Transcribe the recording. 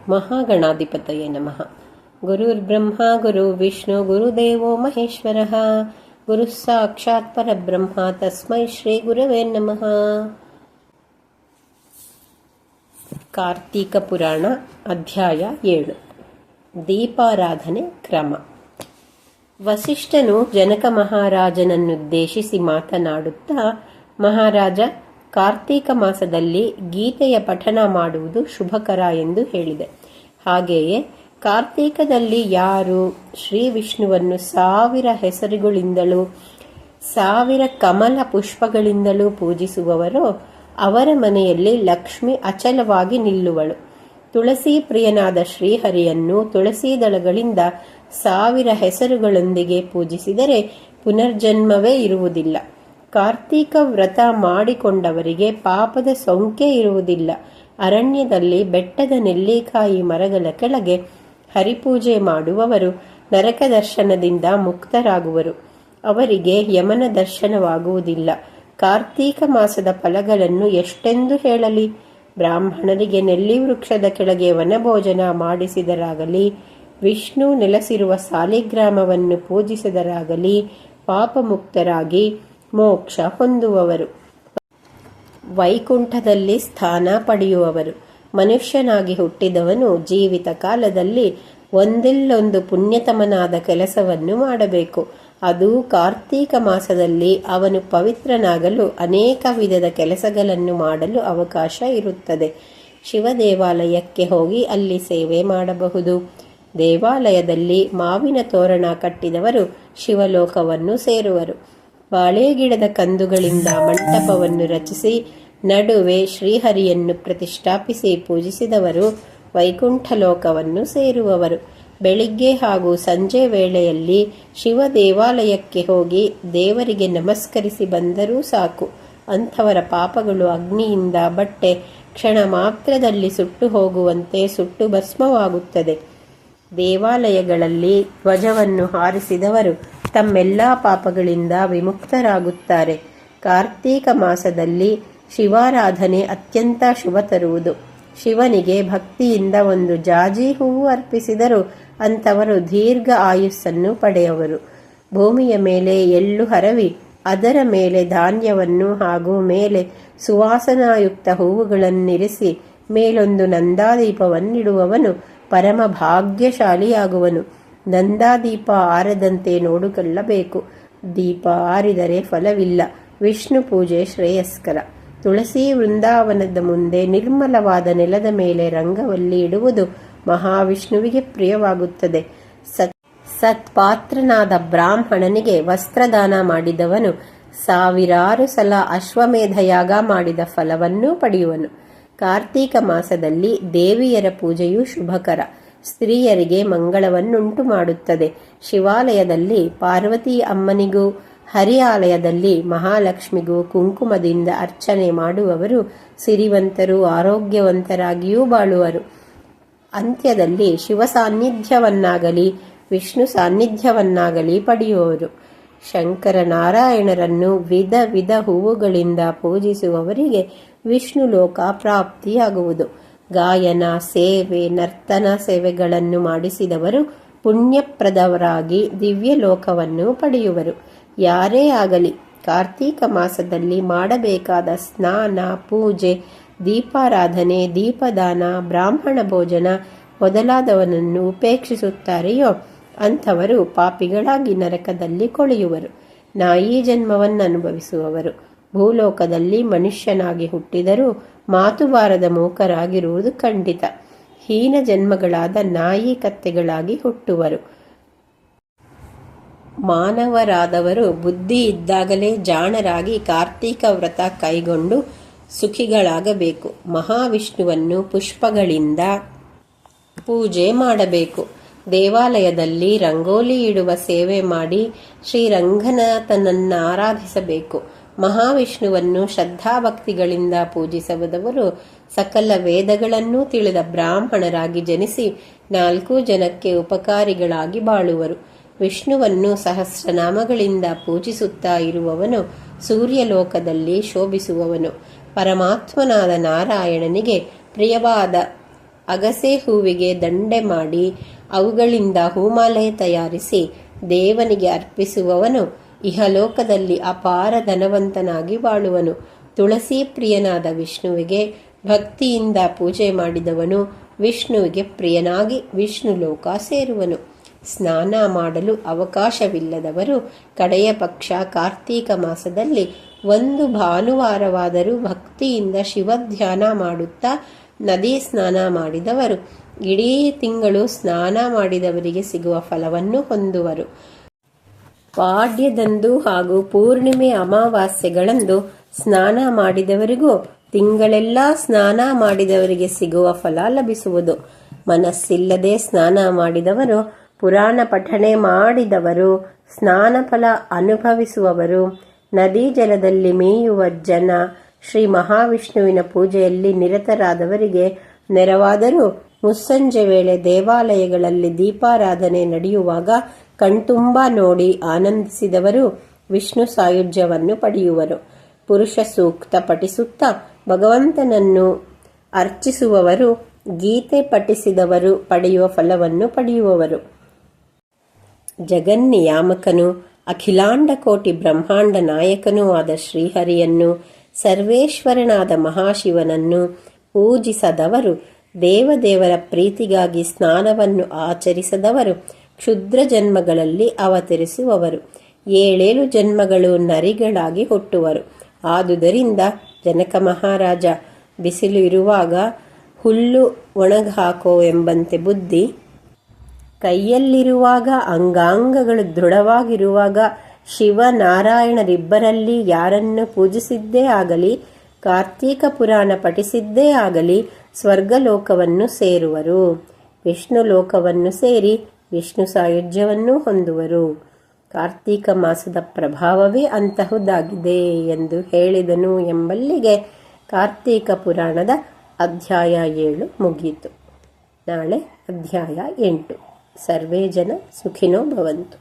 ಮಹಾಗಣಾಧಿಪತಯೇ ನಮಃ. ಗುರುರ್ಬ್ರಹ್ಮ ಗುರುರ್ವಿಷ್ಣು ಗುರುದೇವೋ ಮಹೇಶ್ವರಃ. ಗುರುಃ ಸಾಕ್ಷಾತ್ ಪರಬ್ರಹ್ಮ ತಸ್ಮೈ ಶ್ರೀ ಗುರವೇ ನಮಃ. ಕಾರ್ತೀಕ ಪುರಾಣ ಅಧ್ಯಾಯ 7. ದೀಪಾರಾಧನೆ ಕ್ರಮ. ವಸಿಷ್ಠನು ಜನಕ ಮಹಾರಾಜನನ್ನುದ್ದೇಶಿಸಿ ಮಾತನಾಡುತ್ತಾ, ಮಹಾರಾಜ, ಕಾರ್ತೀಕ ಮಾಸದಲ್ಲಿ ಗೀತೆಯ ಪಠನ ಮಾಡುವುದು ಶುಭಕರ ಎಂದು ಹೇಳಿದೆ. ಹಾಗೆಯೇ ಕಾರ್ತೀಕದಲ್ಲಿ ಯಾರು ಶ್ರೀ ವಿಷ್ಣುವನ್ನು 1000 ಹೆಸರುಗಳಿಂದಲೂ 1000 ಕಮಲ ಪುಷ್ಪಗಳಿಂದಲೂ ಪೂಜಿಸುವವರೋ ಅವರ ಮನೆಯಲ್ಲಿ ಲಕ್ಷ್ಮಿ ಅಚಲವಾಗಿ ನಿಲ್ಲುವಳು. ತುಳಸಿ ಪ್ರಿಯನಾದ ಶ್ರೀಹರಿಯನ್ನು ತುಳಸಿ ದಳಗಳಿಂದ 1000 ಹೆಸರುಗಳೊಂದಿಗೆ ಪೂಜಿಸಿದರೆ ಪುನರ್ಜನ್ಮವೇ ಇರುವುದಿಲ್ಲ. ಕಾರ್ತೀಕ ವ್ರತ ಮಾಡಿಕೊಂಡವರಿಗೆ ಪಾಪದ ಸೋಂಕೆ ಇರುವುದಿಲ್ಲ. ಅರಣ್ಯದಲ್ಲಿ ಬೆಟ್ಟದ ನೆಲ್ಲಿಕಾಯಿ ಮರಗಳ ಕೆಳಗೆ ಹರಿಪೂಜೆ ಮಾಡುವವರು ನರಕ ದರ್ಶನದಿಂದ ಮುಕ್ತರಾಗುವರು. ಅವರಿಗೆ ಯಮನ ದರ್ಶನವಾಗುವುದಿಲ್ಲ. ಕಾರ್ತೀಕ ಮಾಸದ ಫಲಗಳನ್ನು ಎಷ್ಟೆಂದು ಹೇಳಲಿ? ಬ್ರಾಹ್ಮಣರಿಗೆ ನೆಲ್ಲಿ ವೃಕ್ಷದ ಕೆಳಗೆ ವನಭೋಜನ ಮಾಡಿಸಿದರಾಗಲಿ, ವಿಷ್ಣು ನೆಲೆಸಿರುವ ಸಾಲಿಗ್ರಾಮವನ್ನು ಪೂಜಿಸಿದರಾಗಲಿ ಪಾಪಮುಕ್ತರಾಗಿ ಮೋಕ್ಷ ಹೊಂದುವವರು, ವೈಕುಂಠದಲ್ಲಿ ಸ್ಥಾನ ಪಡೆಯುವವರು. ಮನುಷ್ಯನಾಗಿ ಹುಟ್ಟಿದವನು ಜೀವಿತ ಕಾಲದಲ್ಲಿ ಒಂದಿಲ್ಲೊಂದು ಪುಣ್ಯತಮನಾದ ಕೆಲಸವನ್ನು ಮಾಡಬೇಕು. ಅದು ಕಾರ್ತೀಕ ಮಾಸದಲ್ಲಿ ಅವನು ಪವಿತ್ರನಾಗಲು ಅನೇಕ ವಿಧದ ಕೆಲಸಗಳನ್ನು ಮಾಡಲು ಅವಕಾಶ ಇರುತ್ತದೆ. ಶಿವ ದೇವಾಲಯಕ್ಕೆ ಹೋಗಿ ಅಲ್ಲಿ ಸೇವೆ ಮಾಡಬಹುದು. ದೇವಾಲಯದಲ್ಲಿ ಮಾವಿನ ತೋರಣ ಕಟ್ಟಿದವರು ಶಿವಲೋಕವನ್ನು ಸೇರುವರು. ಬಾಳೆಗಿಡದ ಕಂದುಗಳಿಂದ ಮಂಟಪವನ್ನು ರಚಿಸಿ ನಡುವೆ ಶ್ರೀಹರಿಯನ್ನು ಪ್ರತಿಷ್ಠಾಪಿಸಿ ಪೂಜಿಸಿದವರು ವೈಕುಂಠ ಲೋಕವನ್ನು ಸೇರುವವರು. ಬೆಳಿಗ್ಗೆ ಹಾಗೂ ಸಂಜೆ ವೇಳೆಯಲ್ಲಿ ಶಿವ ದೇವಾಲಯಕ್ಕೆ ಹೋಗಿ ದೇವರಿಗೆ ನಮಸ್ಕರಿಸಿ ಬಂದರೂ ಸಾಕು. ಅಂಥವರ ಪಾಪಗಳು ಅಗ್ನಿಯಿಂದ ಬಟ್ಟೆ ಕ್ಷಣ ಮಾತ್ರದಲ್ಲಿ ಸುಟ್ಟು ಹೋಗುವಂತೆ ಸುಟ್ಟು ಭಸ್ಮವಾಗುತ್ತದೆ. ದೇವಾಲಯಗಳಲ್ಲಿ ಧ್ವಜವನ್ನು ಹಾರಿಸಿದವರು ತಮ್ಮೆಲ್ಲ ಪಾಪಗಳಿಂದ ವಿಮುಕ್ತರಾಗುತ್ತಾರೆ. ಕಾರ್ತೀಕ ಮಾಸದಲ್ಲಿ ಶಿವಾರಾಧನೆ ಅತ್ಯಂತ ಶುಭ ತರುವುದು. ಶಿವನಿಗೆ ಭಕ್ತಿಯಿಂದ ಒಂದು ಜಾಜಿ ಹೂವು ಅರ್ಪಿಸಿದರೂ ಅಂಥವರು ದೀರ್ಘ ಆಯುಸ್ಸನ್ನು ಪಡೆಯುವರು. ಭೂಮಿಯ ಮೇಲೆ ಎಳ್ಳು ಹರವಿ ಅದರ ಮೇಲೆ ಧಾನ್ಯವನ್ನು ಹಾಗೂ ಮೇಲೆ ಸುವಾಸನಾಯುಕ್ತ ಹೂವುಗಳನ್ನಿರಿಸಿ ಮೇಲೊಂದು ನಂದಾದೀಪವನ್ನಿಡುವವನು ಪರಮ ಭಾಗ್ಯಶಾಲಿಯಾಗುವನು. ನಂದಾದೀಪ ಆರದಂತೆ ನೋಡಿಕೊಳ್ಳಬೇಕು. ದೀಪ ಆರಿದರೆ ಫಲವಿಲ್ಲ. ವಿಷ್ಣು ಪೂಜೆ ಶ್ರೇಯಸ್ಕರ. ತುಳಸಿ ವೃಂದಾವನದ ಮುಂದೆ ನಿರ್ಮಲವಾದ ನೆಲದ ಮೇಲೆ ರಂಗವಲ್ಲಿ ಇಡುವುದು ಮಹಾವಿಷ್ಣುವಿಗೆ ಪ್ರಿಯವಾಗುತ್ತದೆ. ಸತ್ಪಾತ್ರನಾದ ಬ್ರಾಹ್ಮಣನಿಗೆ ವಸ್ತ್ರದಾನ ಮಾಡಿದವನು 1000 ಸಲ ಅಶ್ವಮೇಧಯಾಗ ಮಾಡಿದ ಫಲವನ್ನೂ ಪಡೆಯುವನು. ಕಾರ್ತೀಕ ಮಾಸದಲ್ಲಿ ದೇವಿಯರ ಪೂಜೆಯು ಶುಭಕರ. ಸ್ತ್ರೀಯರಿಗೆ ಮಂಗಳವನ್ನುಂಟು ಮಾಡುತ್ತದೆ. ಶಿವಾಲಯದಲ್ಲಿ ಪಾರ್ವತಿ ಅಮ್ಮನಿಗೂ ಹರಿಯಾಲಯದಲ್ಲಿ ಮಹಾಲಕ್ಷ್ಮಿಗೂ ಕುಂಕುಮದಿಂದ ಅರ್ಚನೆ ಮಾಡುವವರು ಸಿರಿವಂತರು, ಆರೋಗ್ಯವಂತರಾಗಿಯೂ ಬಾಳುವರು. ಅಂತ್ಯದಲ್ಲಿ ಶಿವ ಸಾನ್ನಿಧ್ಯವನ್ನಾಗಲಿ ವಿಷ್ಣು ಸಾನ್ನಿಧ್ಯವನ್ನಾಗಲಿ ಪಡೆಯುವರು. ಶಂಕರ ನಾರಾಯಣರನ್ನು ವಿಧ ವಿಧ ಹೂವುಗಳಿಂದ ಪೂಜಿಸುವವರಿಗೆ ವಿಷ್ಣು ಲೋಕ ಪ್ರಾಪ್ತಿಯಾಗುವುದು. ಗಾಯನ, ಸೇವೆ, ನರ್ತನ ಸೇವೆಗಳನ್ನು ಮಾಡಿಸಿದವರು ಪುಣ್ಯಪ್ರದವರಾಗಿ ದಿವ್ಯ ಲೋಕವನ್ನು ಪಡೆಯುವರು. ಯಾರೇ ಆಗಲಿ ಕಾರ್ತೀಕ ಮಾಸದಲ್ಲಿ ಮಾಡಬೇಕಾದ ಸ್ನಾನ, ಪೂಜೆ, ದೀಪಾರಾಧನೆ, ದೀಪದಾನ, ಬ್ರಾಹ್ಮಣ ಭೋಜನ ಮೊದಲಾದವನನ್ನು ಉಪೇಕ್ಷಿಸುತ್ತಾರೆಯೋ ಅಂಥವರು ಪಾಪಿಗಳಾಗಿ ನರಕದಲ್ಲಿ ಕೊಳೆಯುವರು. ನಾಯಿ ಜನ್ಮವನ್ನು ಅನುಭವಿಸುವವರು. ಭೂಲೋಕದಲ್ಲಿ ಮನುಷ್ಯನಾಗಿ ಹುಟ್ಟಿದರೂ ಮಾತು ಬಾರದ ಮೂಕರಾಗಿರುವುದು ಖಂಡಿತ. ಹೀನ ಜನ್ಮಗಳಾದ ನಾಯಿ ಕತ್ತೆಗಳಾಗಿ ಹುಟ್ಟುವರು. ಮಾನವರಾದವರು ಬುದ್ಧಿ ಇದ್ದಾಗಲೇ ಜಾಣರಾಗಿ ಕಾರ್ತೀಕ ವ್ರತ ಕೈಗೊಂಡು ಸುಖಿಗಳಾಗಬೇಕು. ಮಹಾವಿಷ್ಣುವನ್ನು ಪುಷ್ಪಗಳಿಂದ ಪೂಜೆ ಮಾಡಬೇಕು. ದೇವಾಲಯದಲ್ಲಿ ರಂಗೋಲಿ ಇಡುವ ಸೇವೆ ಮಾಡಿ ಶ್ರೀರಂಗನಾಥನನ್ನು ಆರಾಧಿಸಬೇಕು. ಮಹಾವಿಷ್ಣುವನ್ನು ಶ್ರದ್ಧಾಭಕ್ತಿಗಳಿಂದ ಪೂಜಿಸುವವರು ಸಕಲ ವೇದಗಳನ್ನೂ ತಿಳಿದ ಬ್ರಾಹ್ಮಣರಾಗಿ ಜನಿಸಿ 4 ಜನಕ್ಕೆ ಉಪಕಾರಿಗಳಾಗಿ ಬಾಳುವರು. ವಿಷ್ಣುವನ್ನು ಸಹಸ್ರನಾಮಗಳಿಂದ ಪೂಜಿಸುತ್ತಾ ಇರುವವನು ಸೂರ್ಯಲೋಕದಲ್ಲಿ ಶೋಭಿಸುವವನು. ಪರಮಾತ್ಮನಾದ ನಾರಾಯಣನಿಗೆ ಪ್ರಿಯವಾದ ಅಗಸೆ ಹೂವಿಗೆ ದಂಡೆ ಮಾಡಿ ಅವುಗಳಿಂದ ಹೂಮಾಲೆ ತಯಾರಿಸಿ ದೇವನಿಗೆ ಅರ್ಪಿಸುವವನು ಇಹಲೋಕದಲ್ಲಿ ಅಪಾರ ಧನವಂತನಾಗಿ ಬಾಳುವನು. ತುಳಸಿ ಪ್ರಿಯನಾದ ವಿಷ್ಣುವಿಗೆ ಭಕ್ತಿಯಿಂದ ಪೂಜೆ ಮಾಡಿದವನು ವಿಷ್ಣುವಿಗೆ ಪ್ರಿಯನಾಗಿ ವಿಷ್ಣು ಲೋಕ ಸೇರುವನು. ಸ್ನಾನ ಮಾಡಲು ಅವಕಾಶವಿಲ್ಲದವರು ಕಡೆಯ ಪಕ್ಷ ಕಾರ್ತೀಕ ಮಾಸದಲ್ಲಿ ಒಂದು ಭಾನುವಾರವಾದರೂ ಭಕ್ತಿಯಿಂದ ಶಿವಧ್ಯಾನ ಮಾಡುತ್ತಾ ನದಿ ಸ್ನಾನ ಮಾಡಿದವರು ಇಡೀ ತಿಂಗಳು ಸ್ನಾನ ಮಾಡಿದವರಿಗೆ ಸಿಗುವ ಫಲವನ್ನು ಹೊಂದುವರು. ಪಾಡ್ಯದಂದು ಹಾಗೂ ಪೂರ್ಣಿಮೆ ಅಮಾವಾಸ್ಯೆಗಳಂದು ಸ್ನಾನ ಮಾಡಿದವರಿಗೂ ತಿಂಗಳೆಲ್ಲ ಸ್ನಾನ ಮಾಡಿದವರಿಗೆ ಸಿಗುವ ಫಲ ಲಭಿಸುವುದು. ಮನಸ್ಸಿಲ್ಲದೆ ಸ್ನಾನ ಮಾಡಿದವರು, ಪುರಾಣ ಪಠಣೆ ಮಾಡಿದವರು, ಸ್ನಾನ ಫಲ ಅನುಭವಿಸುವವರು, ನದಿ ಜಲದಲ್ಲಿ ಮೇಯುವ ಜನ, ಶ್ರೀ ಮಹಾವಿಷ್ಣುವಿನ ಪೂಜೆಯಲ್ಲಿ ನಿರತರಾದವರಿಗೆ ನೆರವಾದರೂ ಮುಸ್ಸಂಜೆ ವೇಳೆ ದೇವಾಲಯಗಳಲ್ಲಿ ದೀಪಾರಾಧನೆ ನಡೆಯುವಾಗ ಕಣ್ತುಂಬ ನೋಡಿ ಆನಂದಿಸಿದವರು ವಿಷ್ಣು ಸಾಯುಜ್ಯವನ್ನು ಪಡೆಯುವರು. ಪುರುಷ ಸೂಕ್ತ ಪಠಿಸುತ್ತಾ ಭಗವಂತನನ್ನು ಅರ್ಚಿಸುವವರು, ಗೀತೆ ಪಠಿಸಿದವರು ಪಡೆಯುವ ಫಲವನ್ನು ಪಡೆಯುವವರು. ಜಗನ್ನಿಯಾಮಕನು ಅಖಿಲಾಂಡ ಕೋಟಿ ಬ್ರಹ್ಮಾಂಡ ನಾಯಕನೂ ಆದ ಶ್ರೀಹರಿಯನ್ನು, ಸರ್ವೇಶ್ವರನಾದ ಮಹಾಶಿವನನ್ನು ಪೂಜಿಸದವರು, ದೇವದೇವರ ಪ್ರೀತಿಗಾಗಿ ಸ್ನಾನವನ್ನು ಆಚರಿಸದವರು ಕ್ಷುದ್ರ ಜನ್ಮಗಳಲ್ಲಿ ಅವತರಿಸುವವರು. 7 ಜನ್ಮಗಳು ನರಿಗಳಾಗಿ ಹುಟ್ಟುವರು. ಆದುದರಿಂದ ಜನಕ ಮಹಾರಾಜ, ಬಿಸಿಲು ಇರುವಾಗ ಹುಲ್ಲು ಒಣಗಾಕೋ ಎಂಬಂತೆ ಬುದ್ಧಿ, ಕೈಯಲ್ಲಿರುವಾಗ ಅಂಗಾಂಗಗಳು ದೃಢವಾಗಿರುವಾಗ ಶಿವನಾರಾಯಣರಿಬ್ಬರಲ್ಲಿ ಯಾರನ್ನು ಪೂಜಿಸಿದ್ದೇ ಆಗಲಿ, ಕಾರ್ತೀಕ ಪುರಾಣ ಪಠಿಸಿದ್ದೇ ಆಗಲಿ ಸ್ವರ್ಗಲೋಕವನ್ನು ಸೇರುವರು. ವಿಷ್ಣು ಲೋಕವನ್ನು ಸೇರಿ ವಿಷ್ಣು ಸಾಯುಜ್ಯವನ್ನು ಹೊಂದುವರು. ಕಾರ್ತೀಕ ಮಾಸದ ಪ್ರಭಾವವೇ ಅಂತಹುದಾಗಿದೆ ಎಂದು ಹೇಳಿದನು ಎಂಬಲ್ಲಿಗೆ ಕಾರ್ತೀಕ ಪುರಾಣದ ಅಧ್ಯಾಯ 7 ಮುಗಿಯಿತು. ನಾಳೆ ಅಧ್ಯಾಯ 8. ಸರ್ವೇ ಜನ ಸುಖಿನೋ ಭವಂತು.